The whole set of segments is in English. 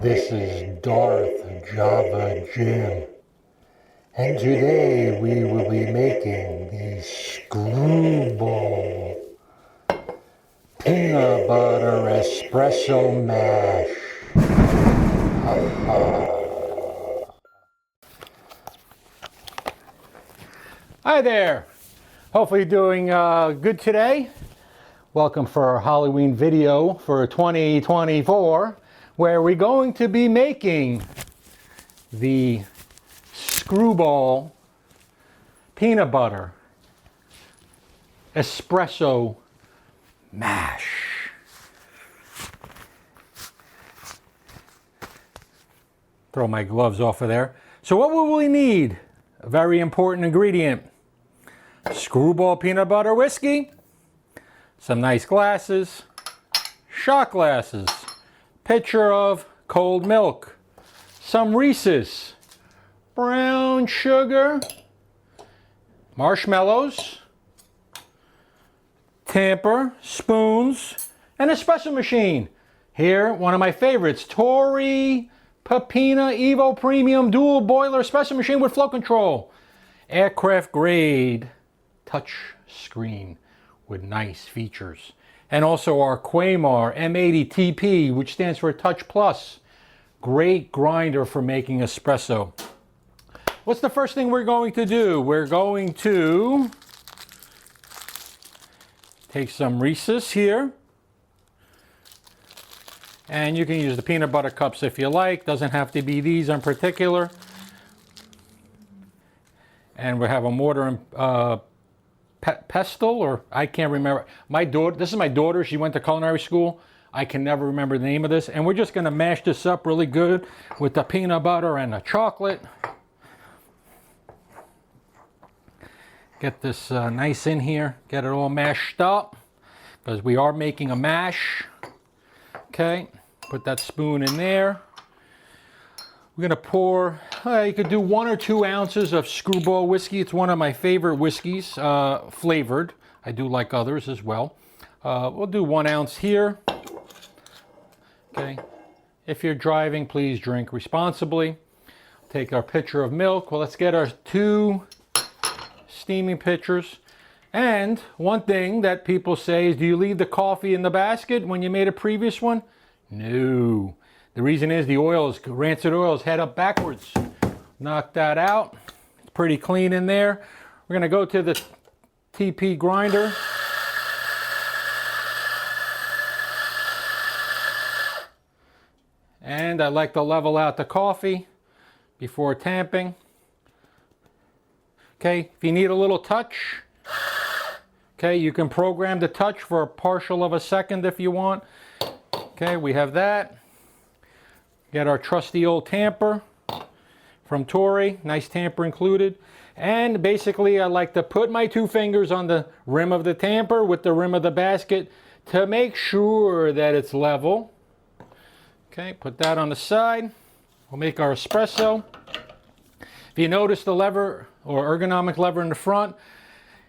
This is Darth Java Jim, and today we will be making the Screwball Peanut Butter Espresso Mash. Hi there! Hopefully you're doing good today. Welcome for our Halloween video for 2024, where we're going to be making the Screwball Peanut Butter Espresso Mash. Throw my gloves off of there. So what will we need? A very important ingredient. Screwball peanut butter whiskey, some nice glasses, shot glasses, pitcher of cold milk, some Reese's, brown sugar, marshmallows, tamper, spoons, and espresso machine. Here, one of my favorites, Torre Peppina Evo Premium Dual Boiler Espresso Machine with flow control. Aircraft grade touch screen with nice features. And also our Quamar M80 TP, which stands for Touch Plus. Great grinder for making espresso. What's the first thing we're going to do? We're going to take some Reese's here. And you can use the peanut butter cups if you like. Doesn't have to be these in particular. And we have a mortar and pestle, or I can't remember. My daughter, this is my daughter, she went to culinary school. I can never remember the name of this. And we're just gonna mash this up really good with the peanut butter and the chocolate. Get this nice in here, get it all mashed up, because we are making a mash. Okay, put that spoon in there. We're gonna pour, you could do 1 or 2 ounces of Screwball whiskey. It's one of my favorite whiskeys, flavored. I do like others as well. We'll do 1 ounce here. Okay, if you're driving, please drink responsibly. Take our pitcher of milk. Well, let's get our 2 steaming pitchers. And one thing that people say is, do you leave the coffee in the basket when you made a previous one? No. The reason is the oil is, rancid oil is head up backwards. Knock that out. It's pretty clean in there. We're gonna go to the TP grinder. And I like to level out the coffee before tamping. Okay, if you need a little touch, okay, you can program the touch for a partial of a second if you want. Okay, we have that. Get our trusty old tamper from Torre, nice tamper included. And basically I like to put my 2 fingers on the rim of the tamper with the rim of the basket to make sure that it's level. Okay, put that on the side. We'll make our espresso. If you notice the lever or ergonomic lever in the front,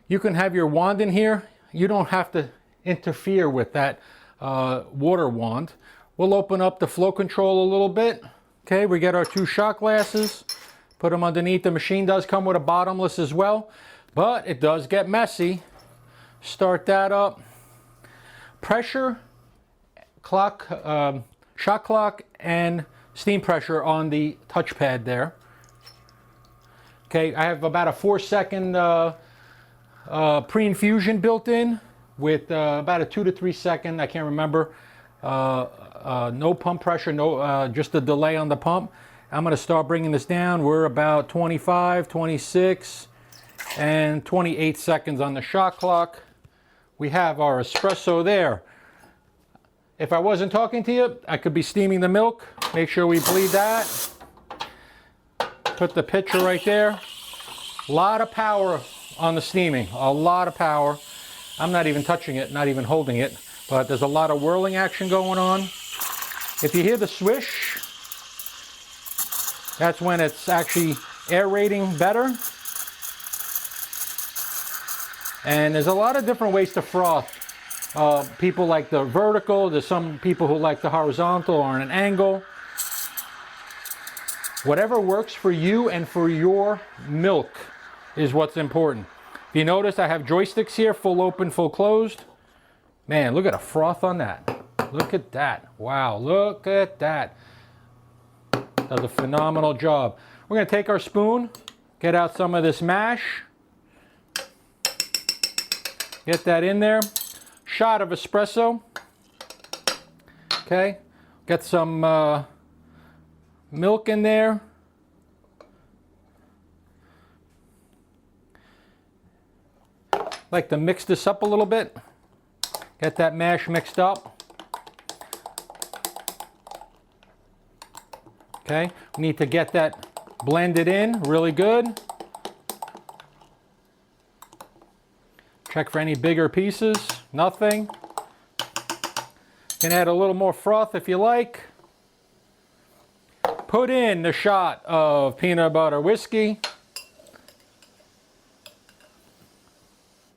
you can have your wand in here. You don't have to interfere with that water wand. We'll open up the flow control a little bit. Okay, we get our 2 shot glasses, put them underneath. The machine does come with a bottomless as well, but it does get messy. Start that up. Pressure, clock, shot clock, and steam pressure on the touchpad there. Okay, I have about a 4-second pre-infusion built in with about a 2 to 3 second, I can't remember, no pump pressure, no, just a delay on the pump. I'm going to start bringing this down. We're about 25, 26, and 28 seconds on the shot clock. We have our espresso there. If I wasn't talking to you, I could be steaming the milk. Make sure we bleed that. Put the pitcher right there. A lot of power on the steaming, a lot of power. I'm not even touching it, not even holding it, but there's a lot of whirling action going on. If you hear the swish, that's when it's actually aerating better. And there's a lot of different ways to froth. People like the vertical, there's some people who like the horizontal or on an angle. Whatever works for you and for your milk is what's important. If you notice, I have joysticks here, full open, full closed. Man, look at the froth on that. Look at that. Wow, look at that. Does a phenomenal job. We're going to take our spoon, get out some of this mash. Get that in there. Shot of espresso. Okay. Get some milk in there. Like to mix this up a little bit. Get that mash mixed up. Okay, we need to get that blended in really good. Check for any bigger pieces. Nothing. Can add a little more froth if you like. Put in the shot of peanut butter whiskey.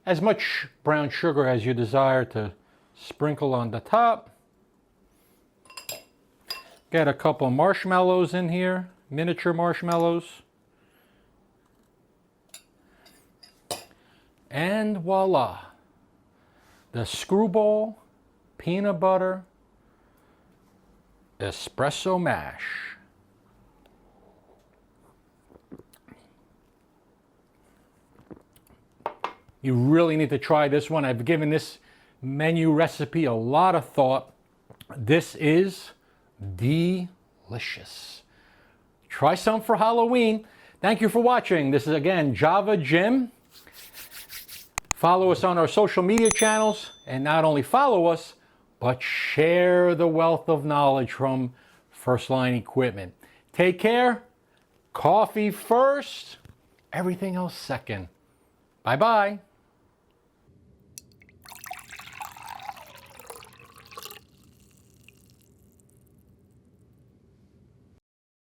As much brown sugar as you desire to sprinkle on the top. Get a couple marshmallows in here, miniature marshmallows. And voila, the Screwball peanut butter espresso mash. You really need to try this one. I've given this menu recipe a lot of thought. This is delicious. Try some for Halloween. Thank you for watching. This is again Java Jim. Follow us on our social media channels, and not only follow us, but share the wealth of knowledge from First Line Equipment. Take care. Coffee first, everything else second. Bye-bye.